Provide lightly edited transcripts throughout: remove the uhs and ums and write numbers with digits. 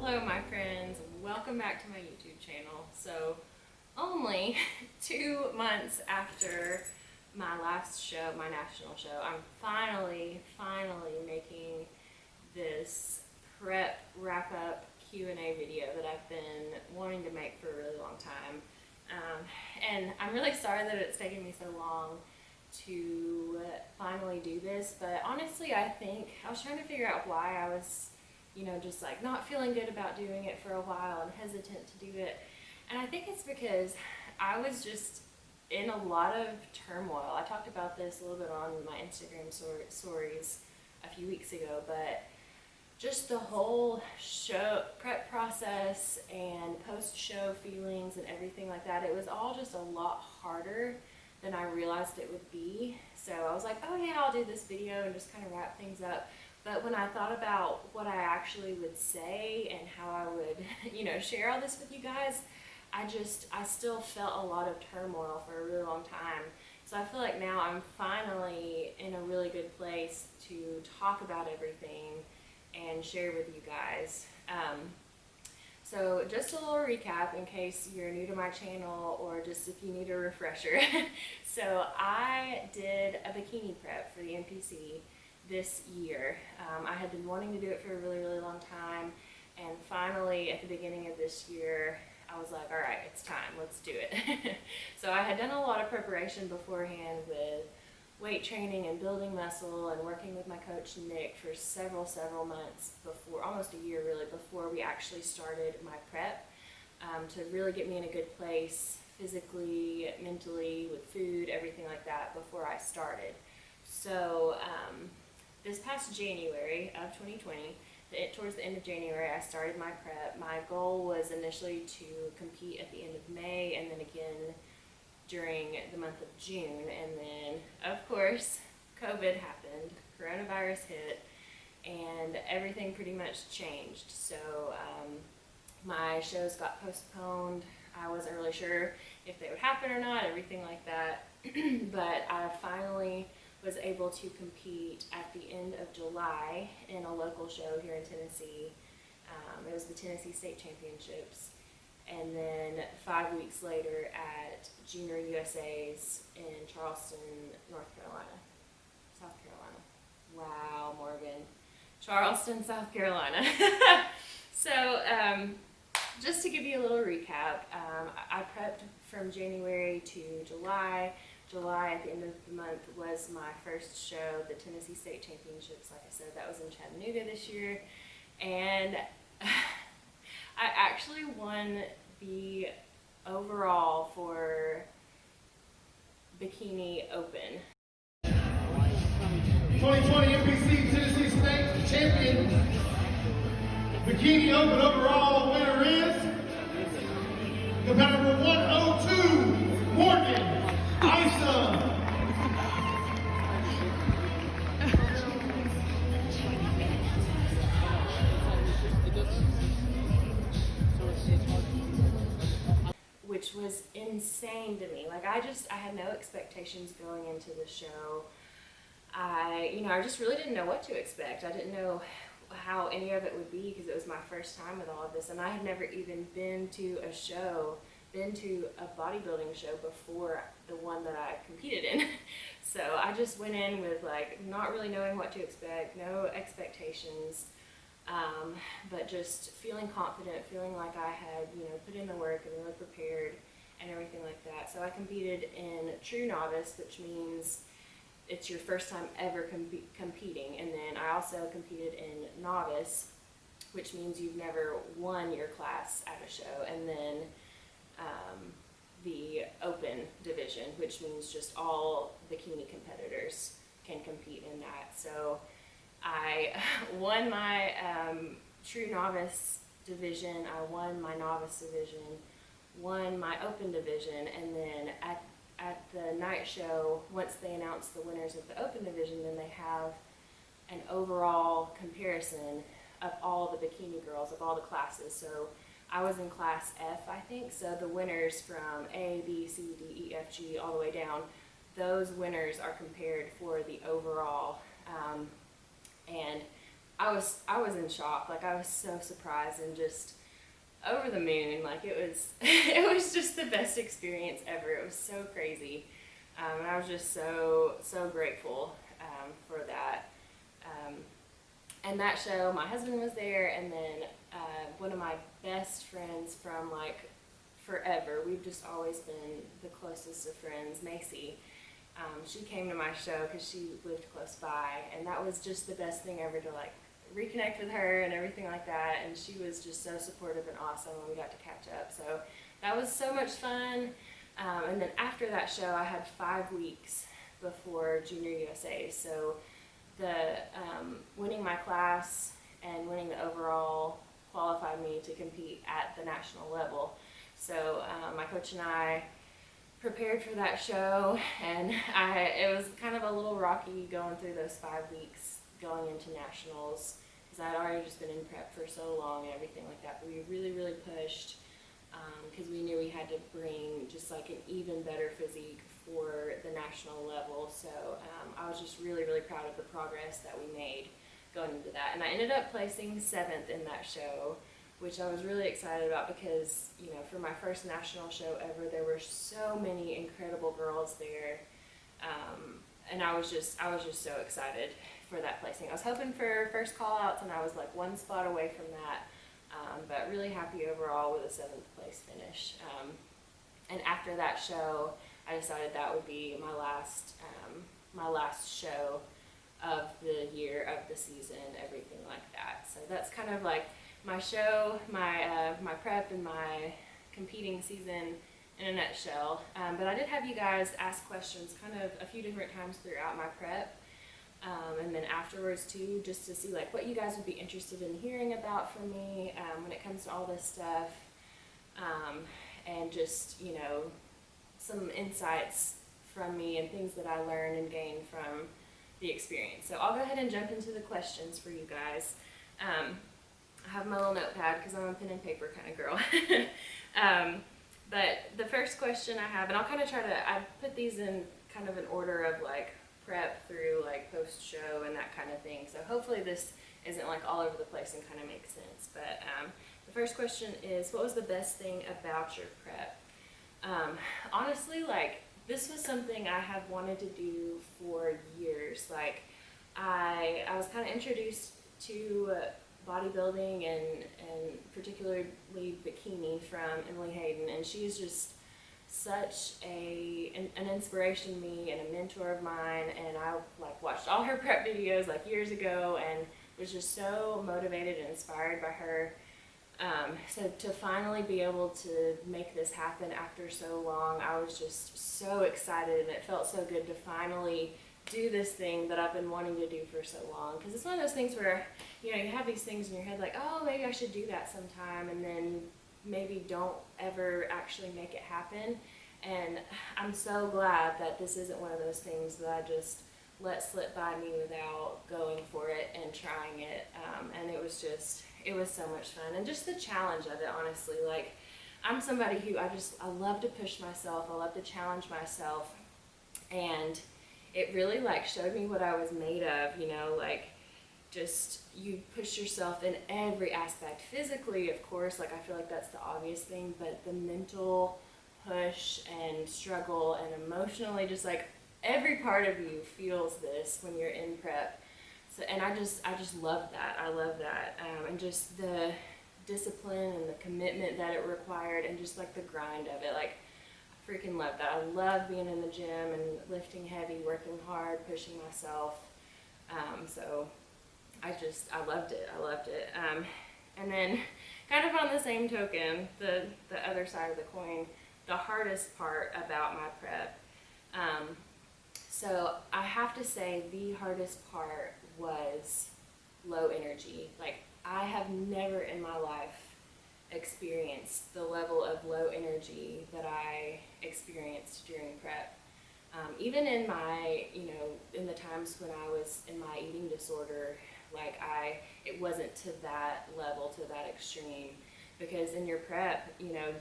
Hello my friends, welcome back to my YouTube channel. So only 2 months after my last show, my national show, I'm finally making this prep wrap-up Q&A video that I've been wanting to make for a really long time. And I'm really sorry that it's taken me so long to finally do this, but honestly I think I was trying to figure out why I was just like not feeling good about doing it for a while and hesitant to do it. And I think it's because I was just in a lot of turmoil. I talked about this a little bit on my Instagram stories a few weeks ago, but just the whole show prep process and post-show feelings and everything like that, it was all just a lot harder than I realized it would be. So I was like, oh yeah, I'll do this video and just kind of wrap things up. But when I thought about what I actually would say and how I would, share all this with you guys, I still felt a lot of turmoil for a really long time. So I feel like now I'm finally in a really good place to talk about everything and share with you guys. So just a little recap in case you're new to my channel or just if you need a refresher. So I did a bikini prep for the NPC this year. I had been wanting to do it for a really long time, and finally at the beginning of this year I was like, all right, it's time, let's do it. So I had done a lot of preparation beforehand with weight training and building muscle and working with my coach Nick for several months before, almost a year really, before we actually started my prep, to really get me in a good place physically, mentally, with food, everything like that before I started. So this past January of 2020, towards the end of January, I started my prep. My goal was initially to compete at the end of May and then again during the month of June. And then, of course, COVID happened, coronavirus hit, and everything pretty much changed. So my shows got postponed. I wasn't really sure if they would happen or not, everything like that. But I finally was able to compete at the end of July in a local show here in Tennessee. It was the Tennessee State Championships. And then 5 weeks later at Junior USA's in Charleston, South Carolina. Wow, Morgan. Charleston, South Carolina. So just to give you a little recap, I prepped from January to July. July at the end of the month was my first show, the Tennessee State Championships. Like I said, that was in Chattanooga this year. And I actually won the overall for Bikini Open. 2020 NPC Tennessee State Champion. Bikini Open overall winner is competitor 102, Morgan. Which was insane to me. Like I had no expectations going into the show. I just really didn't know what to expect. I didn't know how any of it would be because it was my first time with all of this, and I had never even been to a bodybuilding show before the one that I competed in. So I just went in with like not really knowing what to expect, no expectations, but just feeling confident, feeling like I had put in the work and really prepared and everything like that. So I competed in True Novice, which means it's your first time ever competing, and then I also competed in Novice, which means you've never won your class at a show, and then the Open division, which means just all bikini competitors can compete in that. So I won my True Novice division, I won my Novice division, won my Open division, and then at the night show, once they announce the winners of the Open division, then they have an overall comparison of all the bikini girls, of all the classes. So I was in class F, I think, so the winners from A, B, C, D, E, F, G, all the way down, those winners are compared for the overall, and I was in shock. Like, I was so surprised and just over the moon. Like, it was it was just the best experience ever. It was so crazy, and I was just so grateful for that. Um, and that show, my husband was there, and then one of my best friends from like forever. We've just always been the closest of friends, Macy. She came to my show because she lived close by, and that was just the best thing ever to like reconnect with her and everything like that. And she was just so supportive and awesome when we got to catch up. So that was so much fun. And then after that show, I had 5 weeks before Junior USA. So the winning my class and winning the overall qualified me to compete at the national level. So my coach and I prepared for that show, and it was kind of a little rocky going through those 5 weeks going into nationals, because I had already just been in prep for so long and everything like that. But we really pushed, because we knew we had to bring just like an even better physique for the national level. So I was just really proud of the progress that we made going into that. And I ended up placing 7th in that show, which I was really excited about because, you know, for my first national show ever, there were so many incredible girls there. And I was just so excited for that placing. I was hoping for first call outs, and I was like 1 spot away from that. But really happy overall with a 7th place finish. And after that show, I decided that would be my last show of the year, of the season, everything like that. So that's kind of like my show, my prep, and my competing season in a nutshell. But I did have you guys ask questions kind of a few different times throughout my prep, and then afterwards too, just to see like what you guys would be interested in hearing about from me when it comes to all this stuff, and just, you know, some insights from me and things that I learned and gained from the experience. So I'll go ahead and jump into the questions for you guys. I have my little notepad because I'm a pen and paper kind of girl. But the first question I have, and I'll kind of I put these in kind of an order of like prep through like post show and that kind of thing. So hopefully this isn't like all over the place and kind of makes sense. But the first question is, what was the best thing about your prep? Honestly, like, this was something I have wanted to do for years. Like, I was kind of introduced to bodybuilding and particularly bikini from Emily Hayden, and she's just such an inspiration to me and a mentor of mine. And I like watched all her prep videos like years ago and was just so motivated and inspired by her. So to finally be able to make this happen after so long, I was just so excited, and it felt so good to finally do this thing that I've been wanting to do for so long. Because it's one of those things where, you know, you have these things in your head like, oh, maybe I should do that sometime, and then maybe don't ever actually make it happen. And I'm so glad that this isn't one of those things that I just let slip by me without going for it and trying it. And it was so much fun. And just the challenge of it, honestly. Like, I'm somebody who I love to push myself. I love to challenge myself. And it really like showed me what I was made of, you know, like just you push yourself in every aspect. Physically, of course, like I feel like that's the obvious thing, but the mental push and struggle, and emotionally, just like every part of you feels this when you're in prep. So, and I just love that. I love that. And just the discipline and the commitment that it required, and just like the grind of it. Like, I freaking love that. I love being in the gym and lifting heavy, working hard, pushing myself. So I loved it. I loved it. And then kind of on the same token, the other side of the coin, the hardest part about my prep. So I have to say the hardest part was low energy. Like, I have never in my life experienced the level of low energy that I experienced during prep. Even in my, you know, in the times when I was in my eating disorder, like it wasn't to that level, to that extreme, because in your prep, you know,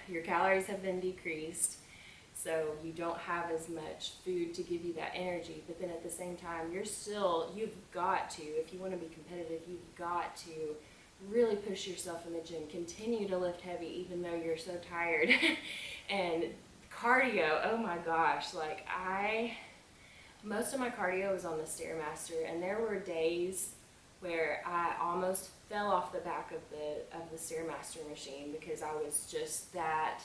your calories have been decreased. So you don't have as much food to give you that energy, but then at the same time, you've got to, if you want to be competitive, you've got to really push yourself in the gym, continue to lift heavy even though you're so tired. And cardio, oh my gosh, like most of my cardio was on the Stairmaster, and there were days where I almost fell off the back of the Stairmaster machine because I was just that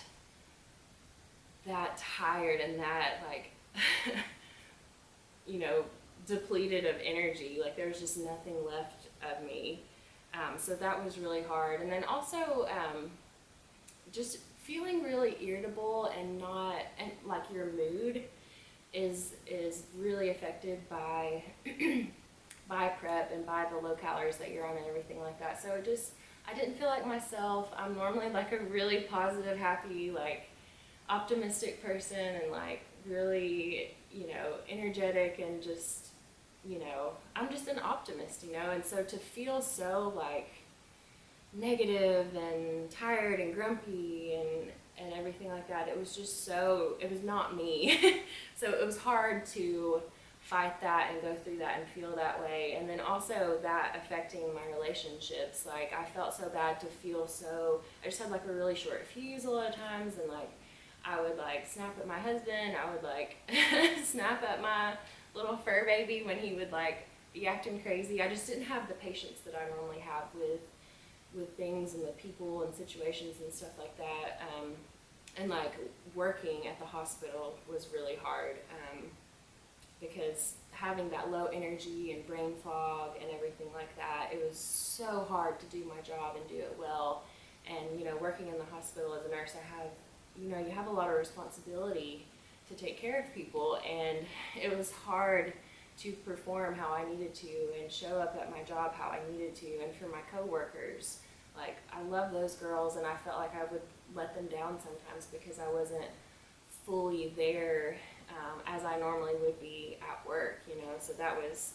tired and that like depleted of energy. Like there was just nothing left of me. So that was really hard. And then also just feeling really irritable and like your mood is really affected by by prep and by the low calories that you're on and everything like that. So I didn't feel like myself. I'm normally like a really positive, happy, like optimistic person and like really, energetic and just, I'm just an optimist, and so to feel so like negative and tired and grumpy and everything like that, it was not me. So it was hard to fight that and go through that and feel that way. And then also that affecting my relationships. Like I felt so bad to feel I just had like a really short fuse a lot of times, and like I would like snap at my husband, I would like snap at my little fur baby when he would like be acting crazy. I just didn't have the patience that I normally have with things and with people and situations and stuff like that. And like working at the hospital was really hard because having that low energy and brain fog and everything like that, it was so hard to do my job and do it well. And working in the hospital as a nurse, you have a lot of responsibility to take care of people, and it was hard to perform how I needed to and show up at my job how I needed to. And for my coworkers, like I love those girls, and I felt like I would let them down sometimes because I wasn't fully there as I normally would be at work, so that was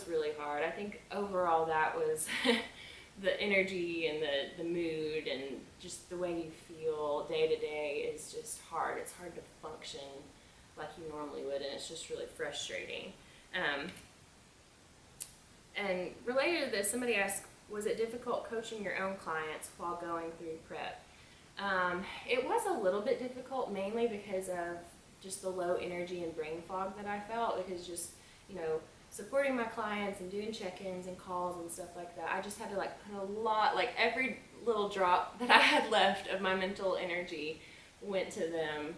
really hard. I think overall that was the energy and the mood and just the way you feel day to day is just hard. It's hard to function like you normally would, and it's just really frustrating. And related to this, somebody asked, was it difficult coaching your own clients while going through prep? It was a little bit difficult, mainly because of just the low energy and brain fog that I felt, because just, supporting my clients and doing check-ins and calls and stuff like that, I just had to like put a lot, like every little drop that I had left of my mental energy went to them.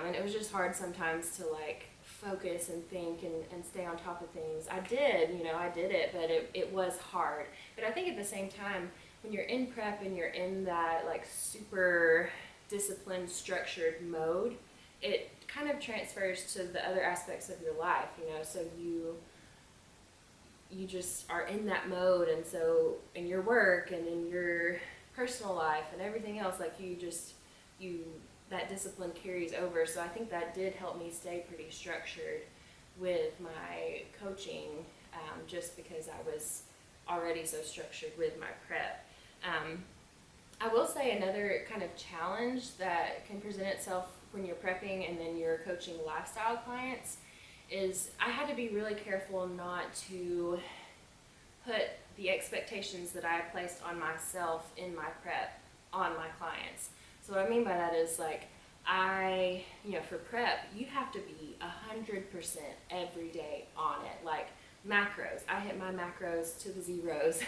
And it was just hard sometimes to like focus and think and stay on top of things. I did it, but it was hard. But I think at the same time, when you're in prep and you're in that like super disciplined, structured mode, it kind of transfers to the other aspects of your life, so you just are in that mode, and so in your work and in your personal life and everything else, like that discipline carries over. So I think that did help me stay pretty structured with my coaching, just because I was already so structured with my prep. I will say another kind of challenge that can present itself when you're prepping and then you're coaching lifestyle clients is I had to be really careful not to put the expectations that I placed on myself in my prep on my clients. So what I mean by that is like for prep, you have to be 100% every day on it. Like macros, I hit my macros to the zeros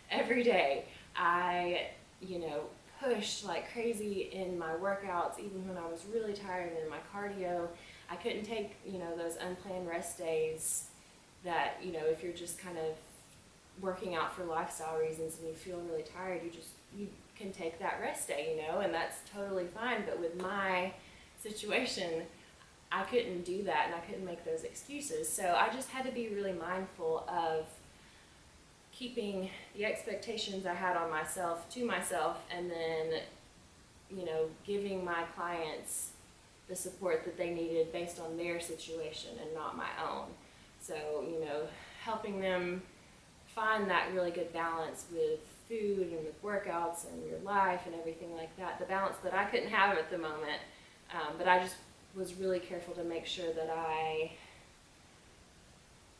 every day. I, pushed like crazy in my workouts, even when I was really tired, and in my cardio. I couldn't take, those unplanned rest days that, if you're just kind of working out for lifestyle reasons and you feel really tired, you can take that rest day, and that's totally fine. But with my situation, I couldn't do that, and I couldn't make those excuses. So I just had to be really mindful of keeping the expectations I had on myself to myself, and then, giving my clients the support that they needed based on their situation and not my own. So, helping them find that really good balance with food and with workouts and your life and everything like that, the balance that I couldn't have at the moment. But I just was really careful to make sure that I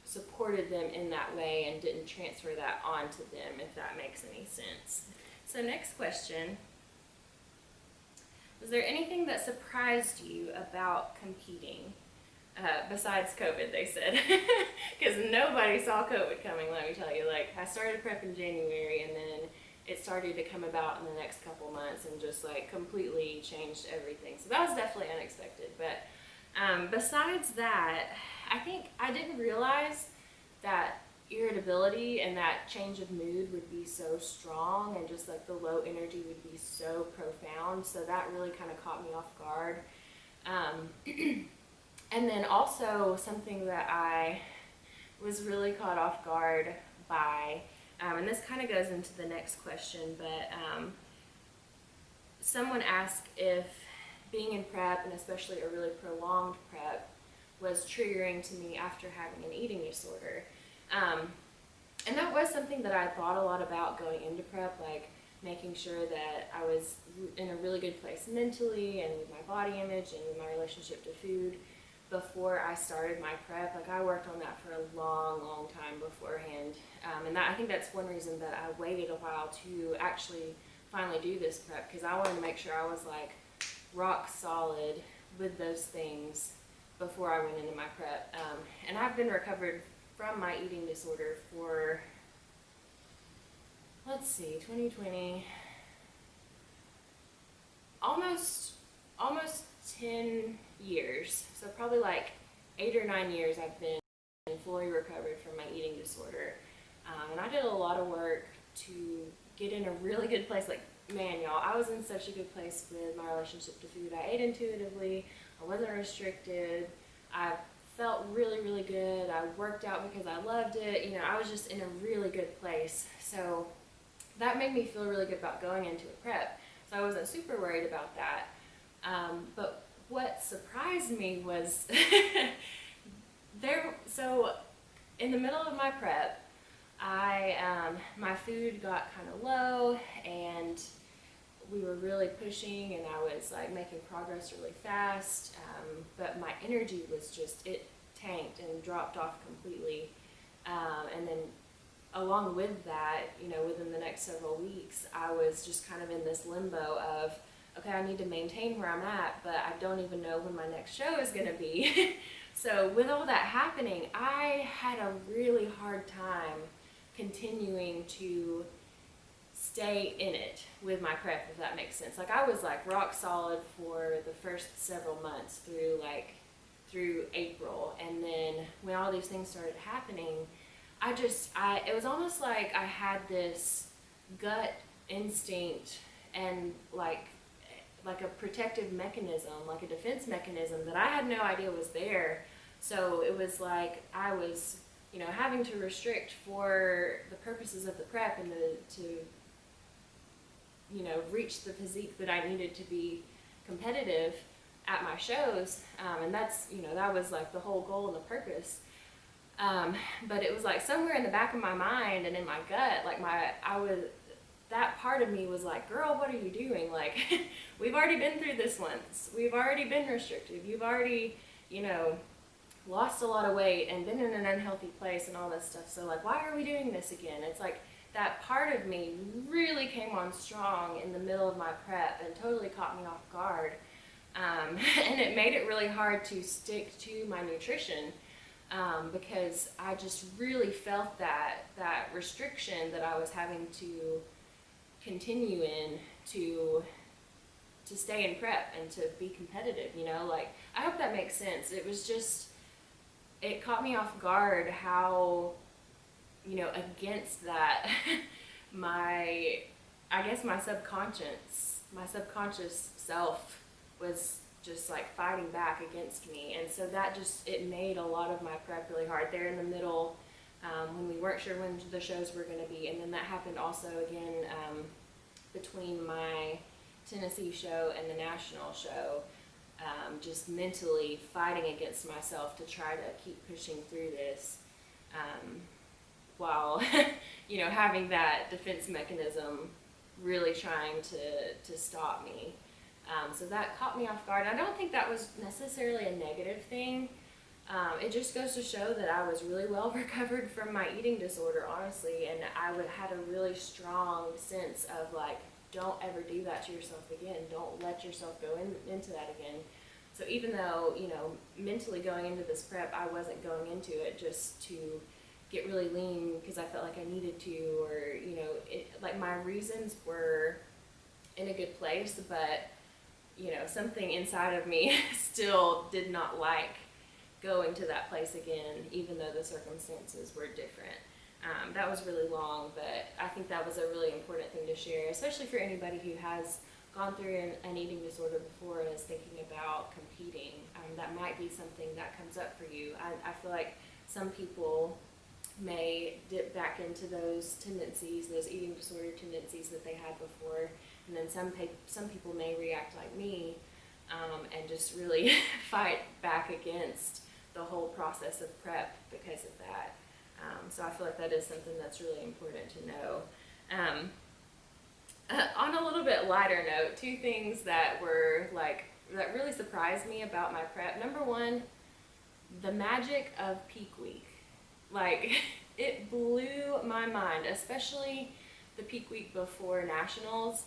supported them in that way and didn't transfer that onto them, if that makes any sense. So next question. Was there anything that surprised you about competing? Besides COVID, they said. Because nobody saw COVID coming, let me tell you. Like, I started prep in January, and then it started to come about in the next couple months and just like completely changed everything. So that was definitely unexpected. But besides that, I think I didn't realize that irritability and that change of mood would be so strong, and just like the low energy would be so profound. So that really kind of caught me off guard. And then also something that I was really caught off guard by, and this kind of goes into the next question, but someone asked if being in prep, and especially a really prolonged prep, was triggering to me after having an eating disorder. And that was something that I thought a lot about going into prep, like making sure that I was in a really good place mentally and with my body image and with my relationship to food before I started my prep. Like, I worked on that for a long, long time beforehand. And I think that's one reason that I waited a while to actually finally do this prep, because I wanted to make sure I was like rock solid with those things before I went into my prep. And I've been recovered from my eating disorder for, let's see, 2020, almost 10 years. So probably like 8 or 9 years I've been fully recovered from my eating disorder. And I did a lot of work to get in a really good place. Like, man, y'all, I was in such a good place with my relationship to food. I ate intuitively. I wasn't restricted. I felt really, really good. I worked out because I loved it. You know, I was just in a really good place. So that made me feel really good about going into a prep. So I wasn't super worried about that. But what surprised me was so in the middle of my prep, my food got kind of low, and we were really pushing, and I was like making progress really fast, but my energy was just, it tanked and dropped off completely. And then along with that, you know, within the next several weeks, I was just kind of in this limbo of, okay, I need to maintain where I'm at, but I don't even know when my next show is going to be. So with all that happening, I had a really hard time continuing to stay in it with my prep, if that makes sense. Like, I was like rock solid for the first several months through April, and then when all these things started happening, it was almost like I had this gut instinct and like a protective mechanism, like a defense mechanism that I had no idea was there. So it was like I was, you know, having to restrict for the purposes of the prep and to you know, reach the physique that I needed to be competitive at my shows. And that's, you know, that was like the whole goal and the purpose. But it was like somewhere in the back of my mind and in my gut, like that part of me was like, girl, what are you doing? Like, we've already been through this once. We've already been restricted. You've already, you know, lost a lot of weight and been in an unhealthy place and all this stuff. So like, why are we doing this again? It's like that part of me really came on strong in the middle of my prep and totally caught me off guard. And it made it really hard to stick to my nutrition. Because I just really felt that restriction that I was having to continue in to stay in prep and to be competitive, you know, like, I hope that makes sense. It was just, it caught me off guard how, you know, against that, my subconscious self was just like fighting back against me. And so that just, it made a lot of my prep really hard there in the middle, when we weren't sure when the shows were going to be. And then that happened also again between my Tennessee show and the national show, just mentally fighting against myself to try to keep pushing through this, while you know, having that defense mechanism really trying to stop me. So that caught me off guard. I don't think that was necessarily a negative thing. It just goes to show that I was really well recovered from my eating disorder, honestly, and I had a really strong sense of like, don't ever do that to yourself again. Don't let yourself go into that again. So even though, mentally going into this prep, I wasn't going into it just to get really lean because I felt like I needed to, or, like my reasons were in a good place, but, something inside of me still did not like going to that place again, even though the circumstances were different. That was really long, but I think that was a really important thing to share, especially for anybody who has gone through an eating disorder before and is thinking about competing. That might be something that comes up for you. I feel like some people may dip back into those tendencies, those eating disorder tendencies that they had before, and then some people may react like me and just really fight back against the whole process of prep because of that. So I feel like that is something that's really important to know. On a little bit lighter note, two things that really surprised me about my prep. Number one, the magic of peak week. Like, it blew my mind, especially the peak week before nationals.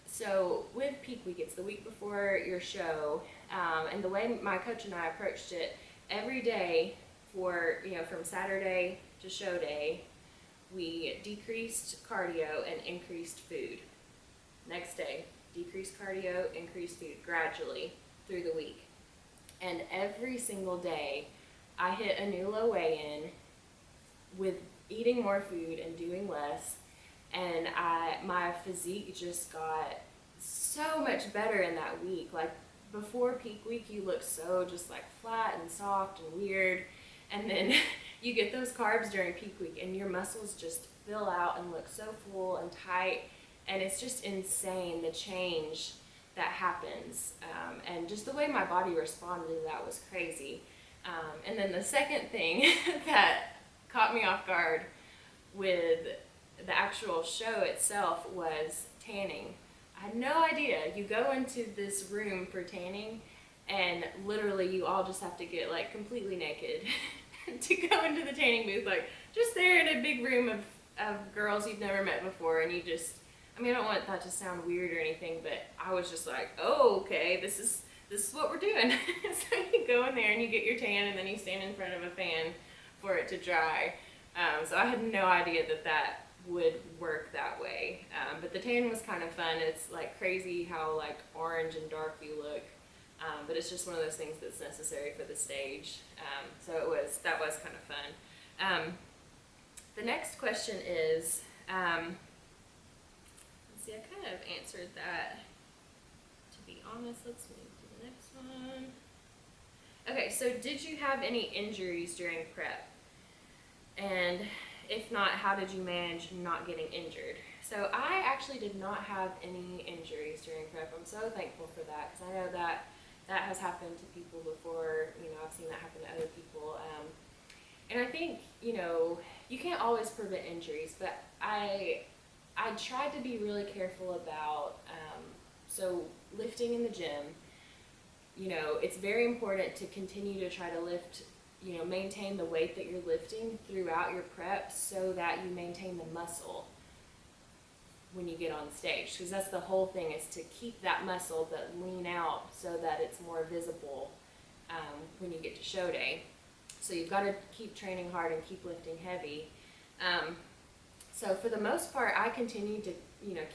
So with peak week, it's the week before your show, and the way my coach and I approached it, every day from Saturday to show day, we decreased cardio and increased food. Next day, decreased cardio, increased food gradually through the week. And every single day, I hit a new low weigh-in with eating more food and doing less. And my physique just got so much better in that week. Like, before peak week, you look so just like flat and soft and weird. And then you get those carbs during peak week and your muscles just fill out and look so full and tight. And it's just insane, the change that happens. And just the way my body responded to that was crazy. And then the second thing that caught me off guard with the actual show itself was tanning. I had no idea. You go into this room for tanning and literally you all just have to get like completely naked to go into the tanning booth, like just there in a big room of girls you've never met before, and you just, I don't want that to sound weird or anything, but I was just like, oh, okay, this is what we're doing. So you go in there and you get your tan and then you stand in front of a fan for it to dry. So I had no idea that would work that way. But the tan was kind of fun. It's like crazy how like orange and dark you look. But it's just one of those things that's necessary for the stage. So that was kind of fun. The next question is, let's see, I kind of answered that, to be honest. Let's move to the next one. Okay, so did you have any injuries during prep? And if not, how did you manage not getting injured? So I actually did not have any injuries during prep. I'm so thankful for that, because I know that has happened to people before. I've seen that happen to other people. And I think, you can't always prevent injuries, but I tried to be really careful about, so lifting in the gym, it's very important to continue to try to lift, maintain the weight that you're lifting throughout your prep so that you maintain the muscle when you get on stage, because that's the whole thing, is to keep that muscle but lean out so that it's more visible when you get to show day. So you've got to keep training hard and keep lifting heavy. So for the most part, I continued to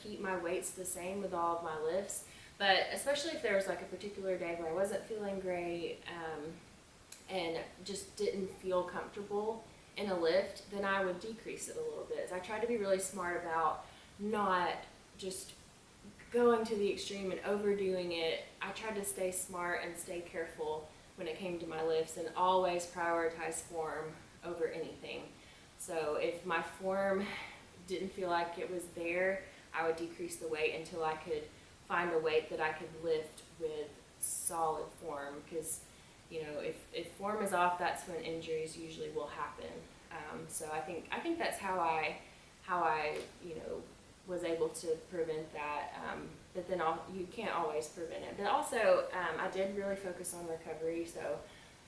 keep my weights the same with all of my lifts, but especially if there was like a particular day where I wasn't feeling great and just didn't feel comfortable in a lift, then I would decrease it a little bit. So I tried to be really smart about not just going to the extreme and overdoing it. I tried to stay smart and stay careful when it came to my lifts, and always prioritize form over anything. So if my form didn't feel like it was there, I would decrease the weight until I could find a weight that I could lift with solid form, because if form is off, that's when injuries usually will happen. So I think that's how I was able to prevent that. but then you can't always prevent it. But also, I did really focus on recovery, so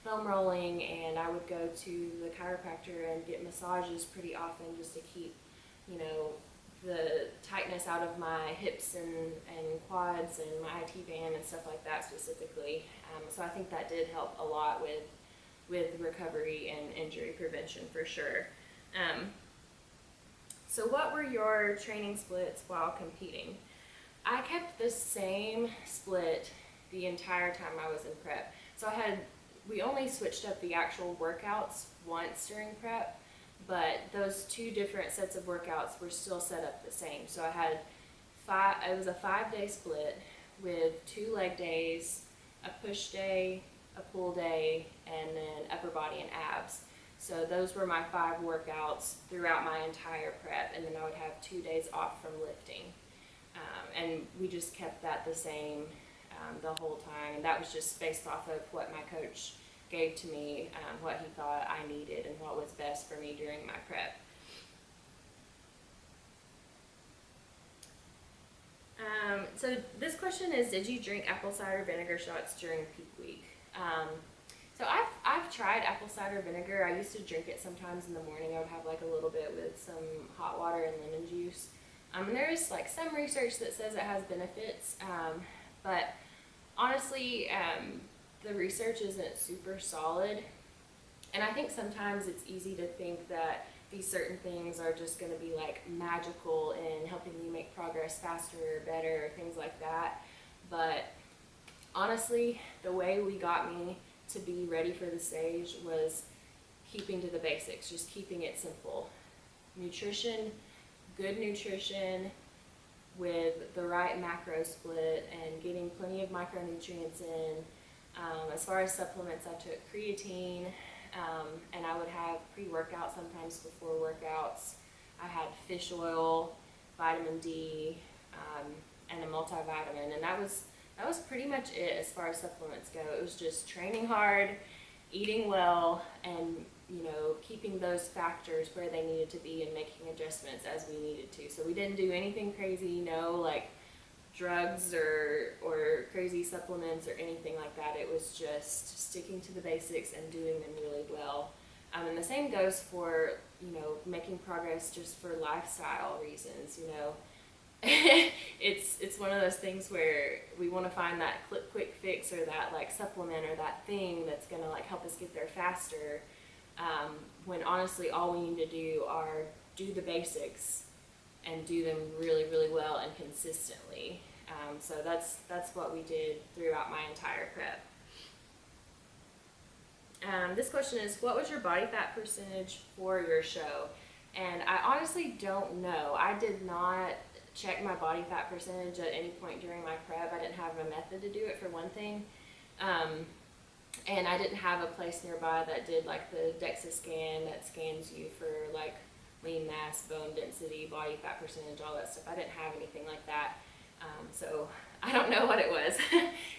foam rolling, and I would go to the chiropractor and get massages pretty often just to keep, you know, the tightness out of my hips and quads and my IT band and stuff like that specifically. So I think that did help a lot with recovery and injury prevention for sure. So what were your training splits while competing? I kept the same split the entire time I was in prep. So we only switched up the actual workouts once during prep, but those two different sets of workouts were still set up the same. So I had it was a 5-day split with 2 leg days, a push day, a pull day, and then upper body and abs. So those were my 5 workouts throughout my entire prep, and then I would have 2 days off from lifting. And we just kept that the same the whole time, and that was just based off of what my coach gave to me, what he thought I needed and what was best for me during my prep. So this question is, did you drink apple cider vinegar shots during peak week? So I've tried apple cider vinegar. I used to drink it sometimes in the morning. I would have like a little bit with some hot water and lemon juice. And there's like some research that says it has benefits, but honestly, the research isn't super solid. And I think sometimes it's easy to think that these certain things are just going to be like magical in helping you make progress faster or better, or things like that. But honestly, the way we got me to be ready for the stage was keeping to the basics, just keeping it simple. Nutrition, good nutrition with the right macro split and getting plenty of micronutrients in. As far as supplements, I took creatine, and I would have pre-workout sometimes before workouts. I had fish oil, vitamin D, and a multivitamin, and that was pretty much it as far as supplements go. It was just training hard, eating well, and keeping those factors where they needed to be and making adjustments as we needed to. So we didn't do anything crazy, like drugs or crazy supplements or anything like that. It was just sticking to the basics and doing them really well. And the same goes for, making progress just for lifestyle reasons, It's one of those things where we want to find that quick fix or that like supplement or that thing that's going to like help us get there faster, when honestly all we need to do are do the basics and do them really, really well and consistently. So that's what we did throughout my entire prep. This question is, what was your body fat percentage for your show? And I honestly don't know. I did not check my body fat percentage at any point during my prep. I didn't have a method to do it, for one thing. And I didn't have a place nearby that did like the DEXA scan that scans you for like lean mass, bone density, body fat percentage, all that stuff. I didn't have anything like that. So I don't know what it was.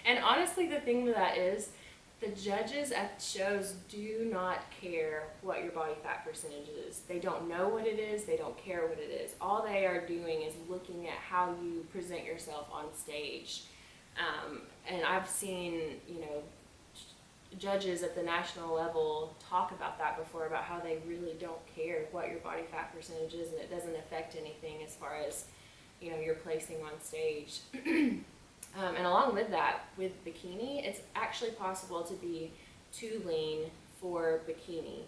And honestly, the thing with that is, the judges at shows do not care what your body fat percentage is. They don't know what it is. They don't care what it is. All they are doing is looking at how you present yourself on stage. And I've seen, judges at the national level talk about that before, about how they really don't care what your body fat percentage is, and it doesn't affect anything as far as, your placing on stage. And along with that, with bikini, it's actually possible to be too lean for bikini.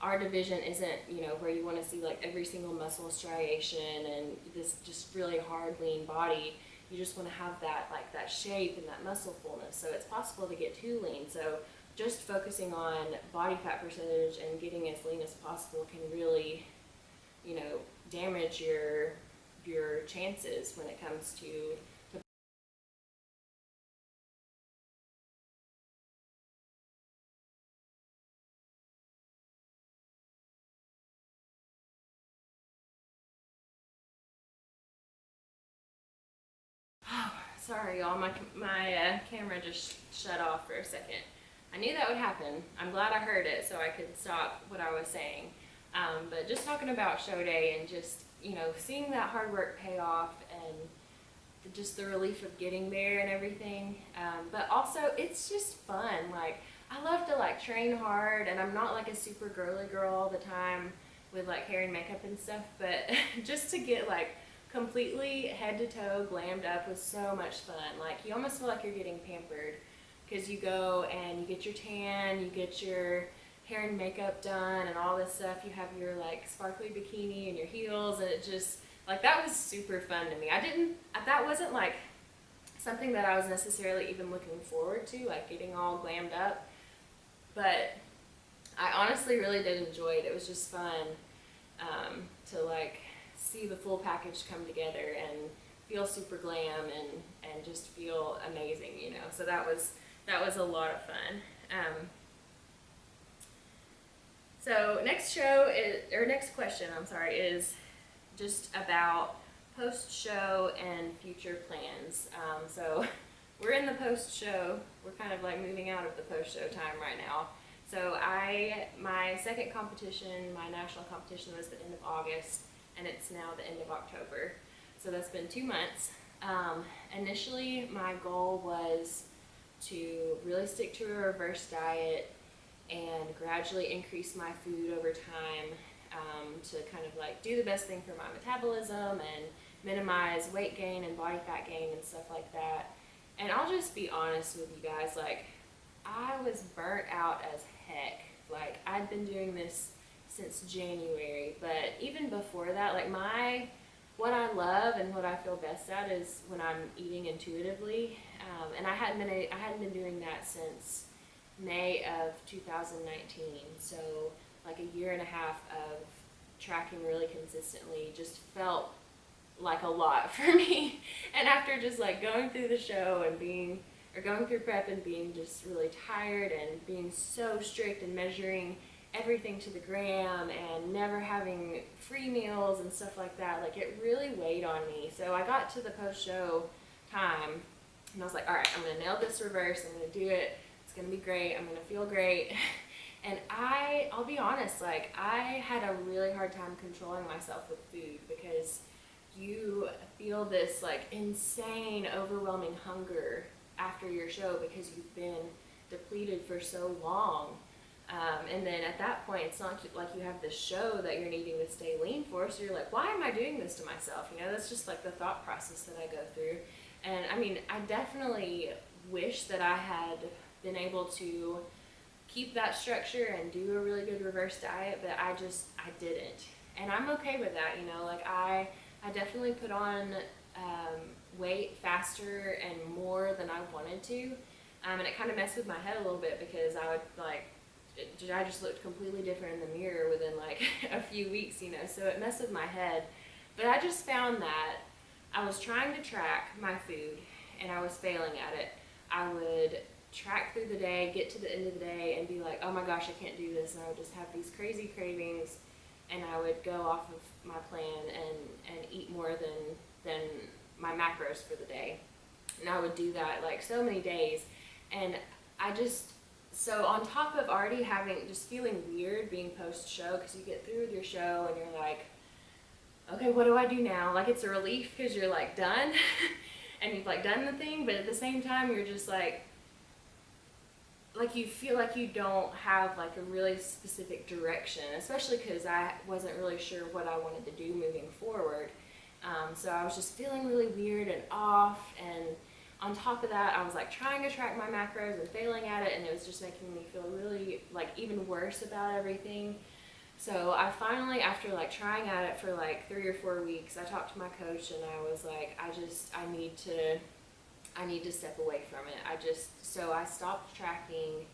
Our division isn't, where you want to see like every single muscle striation and this just really hard lean body. You just want to have that shape and that muscle fullness. So it's possible to get too lean. So just focusing on body fat percentage and getting as lean as possible can really, damage your chances when it comes to sorry y'all, my camera just shut off for a second. I knew that would happen. I'm glad I heard it so I could stop what I was saying. But just talking about show day and just, seeing that hard work pay off and just the relief of getting there and everything. But also it's just fun. Like I love to like train hard, and I'm not like a super girly girl all the time with like hair and makeup and stuff, but just to get like completely head to toe glammed up was so much fun. Like you almost feel like you're getting pampered because you go and you get your tan, you get your hair and makeup done and all this stuff. You have your like sparkly bikini and your heels, and it just like that was super fun to me. That wasn't like something that I was necessarily even looking forward to, like getting all glammed up, but I honestly really did enjoy it. It was just fun to like see the full package come together and feel super glam and just feel amazing, you know. So that was a lot of fun. So next question, is just about post-show and future plans. So we're in the post-show. We're kind of like moving out of the post-show time right now. So my second competition, my national competition, was the end of August, and it's now the end of October. So that's been 2 months. Initially, my goal was to really stick to a reverse diet and gradually increase my food over time, to kind of like do the best thing for my metabolism and minimize weight gain and body fat gain and stuff like that. And I'll just be honest with you guys, like I was burnt out as heck. Like I'd been doing this since January, but even before that, like what I love and what I feel best at is when I'm eating intuitively, and I hadn't been doing that since May of 2019. So like a year and a half of tracking really consistently just felt like a lot for me. And after just like going through the show and going through prep and being just really tired and being so strict and measuring everything to the gram and never having free meals and stuff like that, like it really weighed on me. So I got to the post-show time and I was like, all right, I'm gonna nail this reverse, I'm gonna do it, it's gonna be great, I'm gonna feel great. And I'll be honest, like I had a really hard time controlling myself with food because you feel this like insane, overwhelming hunger after your show because you've been depleted for so long. And then at that point, it's not like you have this show that you're needing to stay lean for, so you're like, why am I doing this to myself? You know, that's just like the thought process that I go through. And I mean, I definitely wish that I had been able to keep that structure and do a really good reverse diet, but I didn't. And I'm okay with that, you know, like I definitely put on weight faster and more than I wanted to. And it kind of messed with my head a little bit because I just looked completely different in the mirror within like a few weeks, you know, so it messed with my head. But I just found that I was trying to track my food and I was failing at it. I would track through the day, get to the end of the day and be like, oh my gosh, I can't do this. And I would just have these crazy cravings and I would go off of my plan and eat more than my macros for the day. And I would do that like so many days. And so on top of already just feeling weird being post-show, because you get through with your show and you're like, okay, what do I do now? Like it's a relief because you're like done and you've like done the thing, but at the same time you're just like you feel like you don't have like a really specific direction, especially because I wasn't really sure what I wanted to do moving forward. So I was just feeling really weird and off, and on top of that, I was like trying to track my macros and failing at it, and it was just making me feel really like even worse about everything. So I finally, after like trying at it for like 3 or 4 weeks, I talked to my coach and I was like, I need to step away from it. So I stopped tracking,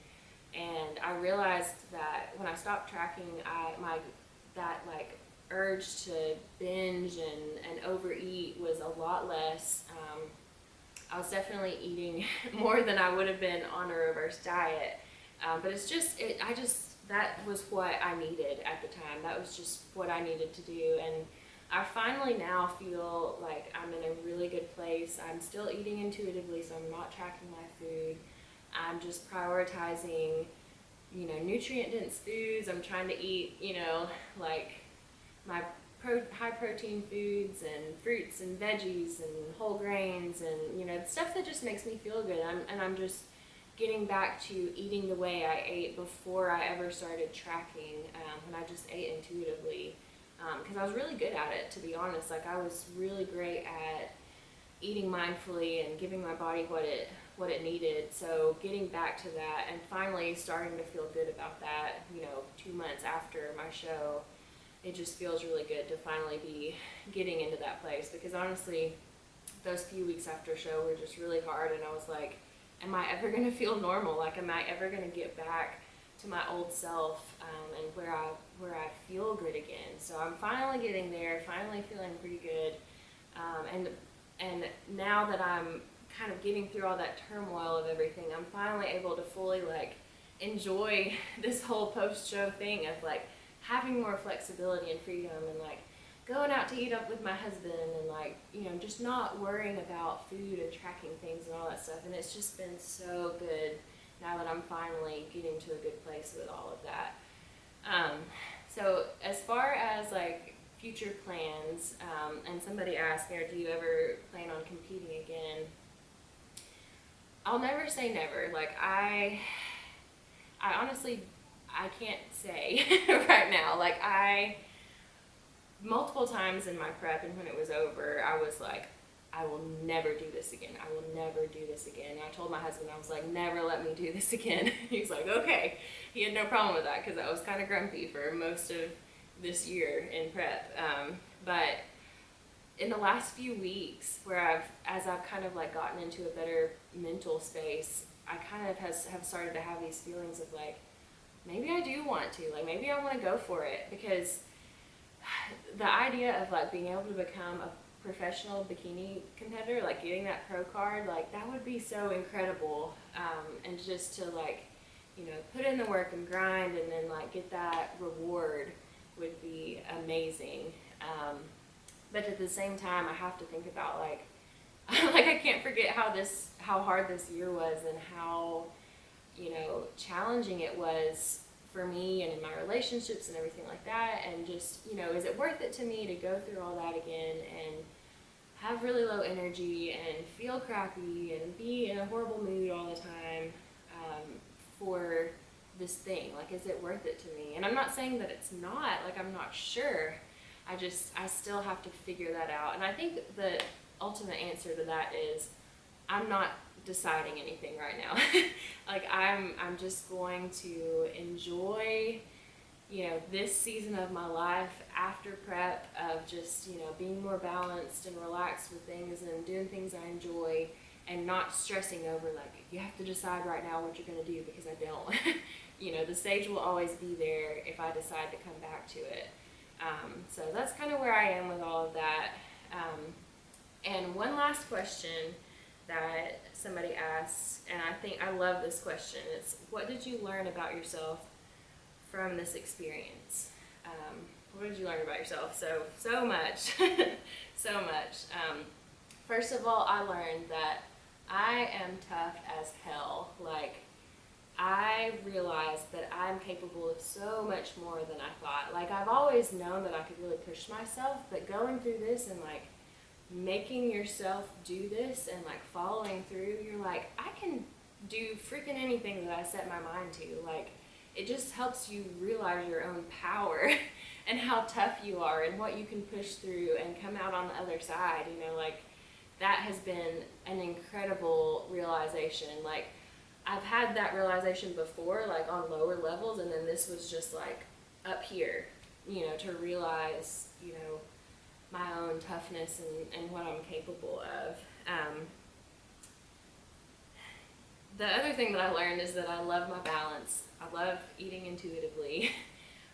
and I realized that when I stopped tracking, that like urge to binge and overeat was a lot less. I was definitely eating more than I would have been on a reverse diet, but that was what I needed at the time. That was just what I needed to do, and I finally now feel like I'm in a really good place. I'm still eating intuitively, so I'm not tracking my food. I'm just prioritizing, you know, nutrient-dense foods. I'm trying to eat, you know, like my high protein foods and fruits and veggies and whole grains and, you know, stuff that just makes me feel good. I'm just getting back to eating the way I ate before I ever started tracking, when I just ate intuitively, because I was really good at it, to be honest. Like, I was really great at eating mindfully and giving my body what it needed. So getting back to that and finally starting to feel good about that, you know, 2 months after my show, it just feels really good to finally be getting into that place, because honestly, those few weeks after show were just really hard, and I was like, am I ever going to feel normal? Like, am I ever going to get back to my old self, and where I feel good again? So I'm finally getting there, finally feeling pretty good, and now that I'm kind of getting through all that turmoil of everything, I'm finally able to fully like enjoy this whole post-show thing of like having more flexibility and freedom, and like going out to eat up with my husband, and like, you know, just not worrying about food and tracking things and all that stuff. And it's just been so good now that I'm finally getting to a good place with all of that. So as far as like future plans, and somebody asked me, do you ever plan on competing again? I'll never say never. Like, I honestly, I can't say right now. Like, multiple times in my prep and when it was over, I was like, I will never do this again. I will never do this again. And I told my husband, I was like, never let me do this again. He's like, okay. He had no problem with that, because I was kind of grumpy for most of this year in prep. But in the last few weeks, where as I've kind of like gotten into a better mental space, I kind of have started to have these feelings of like, maybe I do want to, like, maybe I want to go for it, because the idea of like being able to become a professional bikini competitor, like getting that pro card, like that would be so incredible. And just to like, you know, put in the work and grind and then like get that reward would be amazing. But at the same time, I have to think about like, like I can't forget how hard this year was, and how, you know, challenging it was for me and in my relationships and everything like that. And just, you know, is it worth it to me to go through all that again and have really low energy and feel crappy and be in a horrible mood all the time, for this thing? Like, is it worth it to me? And I'm not saying that it's not, like, I'm not sure. I still have to figure that out. And I think the ultimate answer to that is I'm not deciding anything right now. Like, I'm just going to enjoy, you know, this season of my life after prep, of just, you know, being more balanced and relaxed with things and doing things I enjoy, and not stressing over like, you have to decide right now what you're going to do, because I don't. You know, the stage will always be there if I decide to come back to it. So that's kind of where I am with all of that. And one last question that somebody asked, and I think I love this question. It's, what did you learn about yourself from this experience? What did you learn about yourself? So much, so much. First of all, I learned that I am tough as hell. Like, I realized that I'm capable of so much more than I thought. Like, I've always known that I could really push myself, but going through this and like making yourself do this and like following through, you're like, I can do freaking anything that I set my mind to. Like, it just helps you realize your own power and how tough you are and what you can push through and come out on the other side. You know, like, that has been an incredible realization. Like, I've had that realization before, like on lower levels, and then this was just like up here, you know, to realize, you know, my own toughness and what I'm capable of. The other thing that I learned is that I love my balance. I love eating intuitively.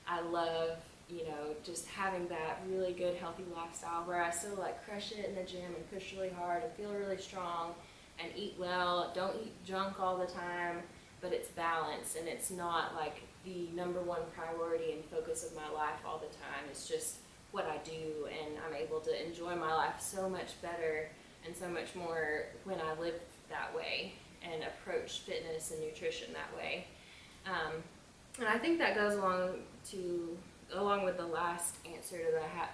I love, you know, just having that really good, healthy lifestyle where I still like crush it in the gym and push really hard and feel really strong and eat well. Don't eat junk all the time, but it's balanced, and it's not like the number one priority and focus of my life all the time. It's just what I do, and I'm able to enjoy my life so much better and so much more when I live that way and approach fitness and nutrition that way. And I think that goes along to along with the last answer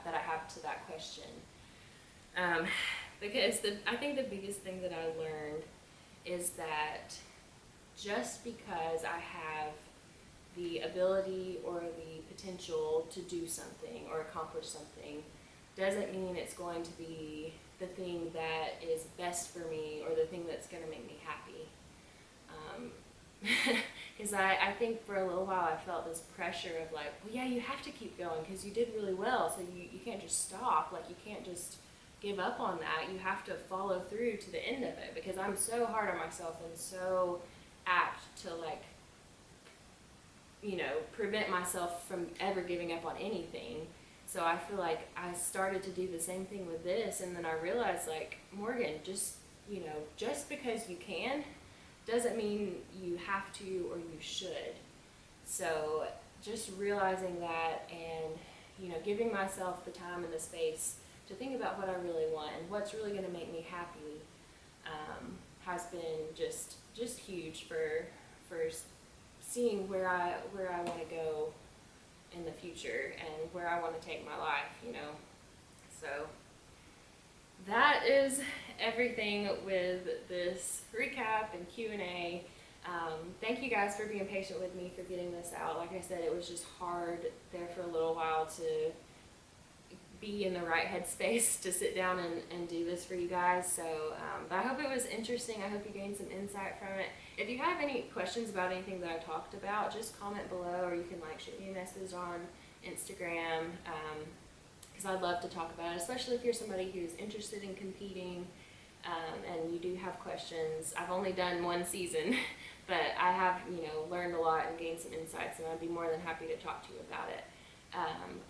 that I have to that question. Because I think the biggest thing that I learned is that just because I have the ability or the potential to do something or accomplish something doesn't mean it's going to be the thing that is best for me or the thing that's going to make me happy. Because I think for a little while I felt this pressure of like, well, yeah, you have to keep going because you did really well, so you can't just stop. Like, you can't just give up on that. You have to follow through to the end of it, because I'm so hard on myself and so apt to, like, you know, prevent myself from ever giving up on anything. So I feel like I started to do the same thing with this, and then I realized, like, Morgan, just, you know, just because you can doesn't mean you have to or you should. So just realizing that and, you know, giving myself the time and the space to think about what I really want and what's really going to make me happy has been just huge for seeing where I want to go in the future and where I want to take my life, you know. So that is everything with this recap and Q&A. Thank you guys for being patient with me for getting this out. Like I said, it was just hard there for a little while to be in the right headspace to sit down and do this for you guys. So, but I hope it was interesting. I hope you gained some insight from it. If you have any questions about anything that I talked about, just comment below, or you can like shoot me a message on Instagram, because I'd love to talk about it, especially if you're somebody who's interested in competing and you do have questions. I've only done one season, but I have, you know, learned a lot and gained some insights, and I'd be more than happy to talk to you about it.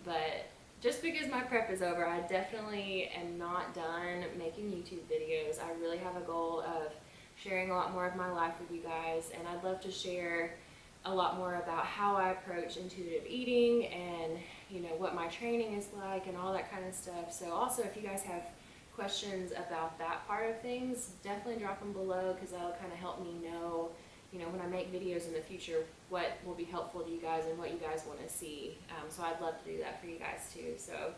But just because my prep is over, I definitely am not done making YouTube videos. I really have a goal of sharing a lot more of my life with you guys, and I'd love to share a lot more about how I approach intuitive eating and, you know, what my training is like and all that kind of stuff. So also, if you guys have questions about that part of things, definitely drop them below, because that'll kind of help me know, you know, when I make videos in the future, what will be helpful to you guys and what you guys want to see. So I'd love to do that for you guys too. So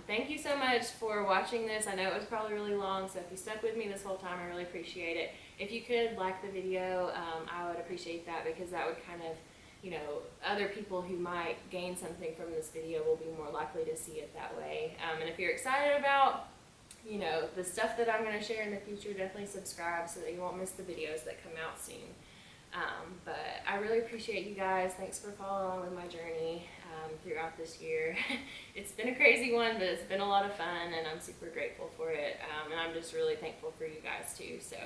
thank you so much for watching this. I know it was probably really long, so if you stuck with me this whole time, I really appreciate it. If you could like the video, I would appreciate that, because that would kind of, you know, other people who might gain something from this video will be more likely to see it that way. And if you're excited about, you know, the stuff that I'm going to share in the future, definitely subscribe so that you won't miss the videos that come out soon. But I really appreciate you guys. Thanks for following along with my journey throughout this year. It's been a crazy one, but it's been a lot of fun, and I'm super grateful for it. And I'm just really thankful for you guys too. So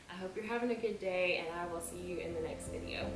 I hope you're having a good day, and I will see you in the next video.